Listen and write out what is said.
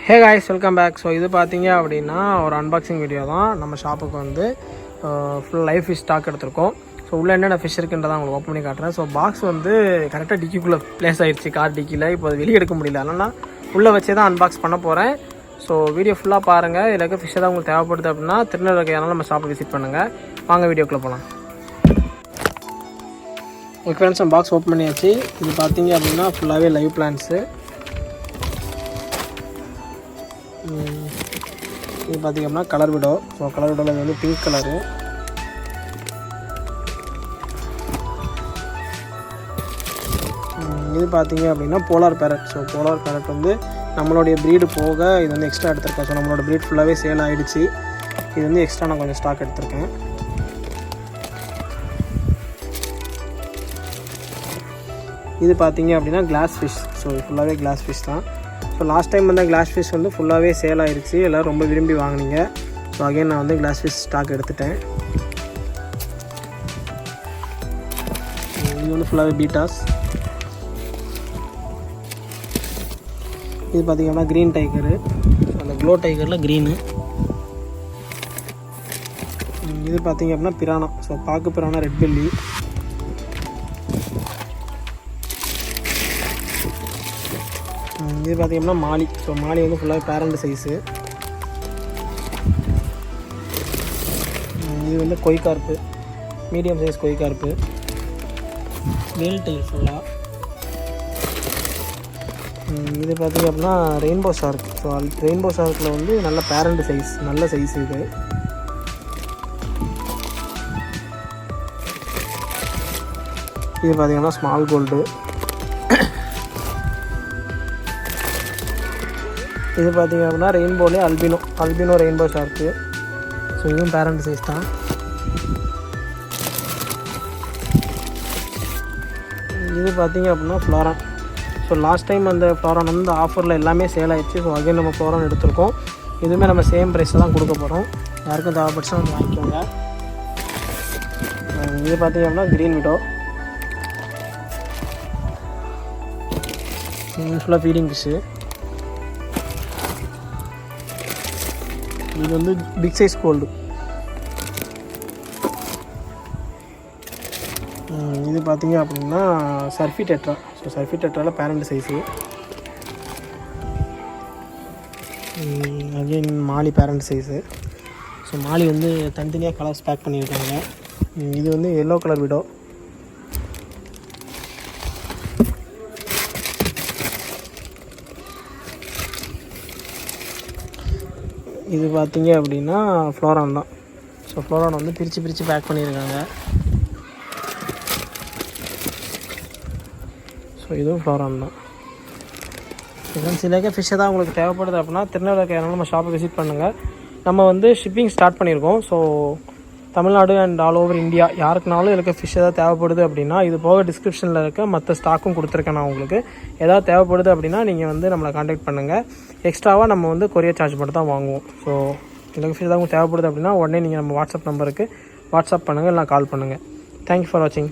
ஹே guys, welcome back. So இது பார்த்தீங்க அப்படின்னா ஒரு அன்பாக்சிங் வீடியோ தான். நம்ம ஷாப்புக்கு வந்து ஃபுல் லைவ் ஃபிஷ் ஸ்டாக் எடுத்திருக்கோம். ஸோ உள்ளே என்னென்ன ஃபிஷ் இருக்குன்றதான் உங்களுக்கு ஓப்பன் பண்ணி காட்டுறேன். ஸோ பாக்ஸ் வந்து கரெக்டாக டிக்கிக்குள்ளே ப்ளேஸ் ஆகிடுச்சு, கார் டிக்கியில். இப்போ அது வெளியே எடுக்க முடியல, அதனால் உள்ளே வச்சே தான் அன்பாக்ஸ் பண்ண போகிறேன். ஸோ வீடியோ ஃபுல்லாக பாருங்கள். இதில் இருக்க ஃபிஷ்ஷை தான் உங்களுக்கு தேவைப்படுது அப்படின்னா திருநெல்வேலியானாலும் நம்ம ஷாப்பை விசிட் பண்ணுங்கள். வாங்க வீடியோக்குள்ளே போகலாம். ஓகே ஃப்ரெண்ட்ஸ், நம்ம பாக்ஸ் ஓப்பன் பண்ணியாச்சு. இது பார்த்தீங்க அப்படின்னா ஃபுல்லாகவே லைவ் பிளான்ஸு. இது பார்த்திங்க அப்படின்னா கலர் விடோ. ஸோ கலர் விடோவில் இது வந்து பிங்க் கலரு. இது பார்த்திங்க அப்படின்னா polar parrot. So polar parrot வந்து நம்மளுடைய ப்ரீடு போக இது வந்து எக்ஸ்ட்ரா எடுத்திருக்கேன். ஸோ நம்மளோட ப்ரீட் ஃபுல்லாகவே சேல் ஆகிடுச்சு. இது வந்து எக்ஸ்ட்ரா நான் கொஞ்சம் ஸ்டாக் எடுத்திருக்கேன். இது பார்த்திங்க அப்படின்னா கிளாஸ் ஃபிஷ். ஸோ ஃபுல்லாகவே கிளாஸ் ஃபிஷ் தான். ஸோ லாஸ்ட் டைம் வந்து கிளாஸ் ஃபிஷ் வந்து ஃபுல்லாகவே சேல் ஆகிடுச்சு. எல்லோரும் ரொம்ப விரும்பி வாங்கினீங்க. ஸோ அகைன் நான் வந்து கிளாஸ் ஃபிஷ் ஸ்டாக் எடுத்துட்டேன். இது வந்து ஃபுல்லாகவே பீட்டாஸ். இது பார்த்திங்கன்னா க்ரீன் டைகரு. அந்த க்ளோ டைகரில் க்ரீனு. இது பார்த்திங்க அப்படின்னா பிரானா. ஸோ பாக்கு பிரானா, ரெட் பெல்லி. இது பார்த்திங்கன்னா மாலி. ஸோ மாலி வந்து ஃபுல்லாக பேரண்ட் சைஸு. இது வந்து கொய்கார்ப்பு, மீடியம் சைஸ் கொய்கார்ப்பு. வேல் டைல் ஃபுல்லாக. இது பார்த்திங்க அப்படின்னா ரெயின்போ ஷார்க். ஸோ ரெயின்போ ஷார்க்கில் வந்து நல்ல பேரண்ட் சைஸ், நல்ல சைஸ் இது. இது பார்த்திங்கன்னா ஸ்மால் கோல்டு. இது பார்த்திங்க அப்படின்னா ரெயின்போலே அல்பினோ ரெயின்போ ஷார்க்கு. ஸோ இதுவும் பேரண்ட் சைஸ் தான். இது பார்த்திங்க அப்படின்னா ஃப்ளாரான். ஸோ லாஸ்ட் டைம் அந்த ஃப்ளாரான் வந்து ஆஃபரில் எல்லாமே சேல் ஆகிடுச்சு. ஸோ அகைன் நம்ம ஃப்ளாரான் எடுத்திருக்கோம். இதுவுமே நம்ம சேம் ப்ரைஸில் தான் கொடுக்க போகிறோம். யாருக்கும் தேவைப்பட்டுச்சா வந்து வாங்கிக்கோங்க. இது பார்த்திங்க அப்படின்னா க்ரீன் விடோ. ஃபுல்லாக ஃபீடிங் ஃபிஷ்ஷு. இது வந்து பிக் சைஸ் கோல்டு. இது பார்த்திங்க அப்படின்னா சர்ஃபி டெட்ரா. ஸோ சர்ஃபி டெட்ராவில் parent size. Again molly parent size. So molly வந்து தனித்தனியாக கலர்ஸ் பேக் பண்ணியிருக்காங்க. இது வந்து எல்லோ கலர் விடோ. இது பார்த்திங்க அப்படின்னா ஃப்ளோரான் தான். ஸோ ஃப்ளோரான் வந்து பிரித்து பேக் பண்ணியிருக்காங்க. ஸோ இதுவும் ஃப்ளோரான் தான். இதெல்லாம் சில ஃபிஷ்ஷை தான் உங்களுக்கு தேவைப்படுது அப்படின்னா திருநெல்வேலியானாலும் நம்ம ஷாப்பை விசிட் பண்ணுங்கள். நம்ம வந்து ஷிப்பிங் ஸ்டார்ட் பண்ணியிருக்கோம். So Tamil Nadu and all over India யாருக்குனாலும் இருக்க ஃபிஷ் எதாவது தேவைப்படுது அப்படின்னா இது போக டிஸ்கிரிப்ஷனில் இருக்க மற்ற ஸ்டாக்கும் கொடுத்துருக்கேன் நான் உங்களுக்கு. எதாவது தேவைப்படுது அப்படின்னா நீங்கள் வந்து நம்மளை காண்டாக்ட் பண்ணுங்கள். எக்ஸ்ட்ராவாக நம்ம வந்து கொரியர் சார்ஜ் மட்டும் தான் வாங்குவோம். ஸோ எனக்கு ஃபிஷ் எதாவது தேவைப்படுது அப்படின்னா உடனே நீங்கள் நம்ம வாட்ஸ்அப் நம்பருக்கு வாட்ஸ்அப் பண்ணுங்கள், இல்லை கால் பண்ணுங்கள். தேங்க்யூ ஃபார் வாட்சிங்.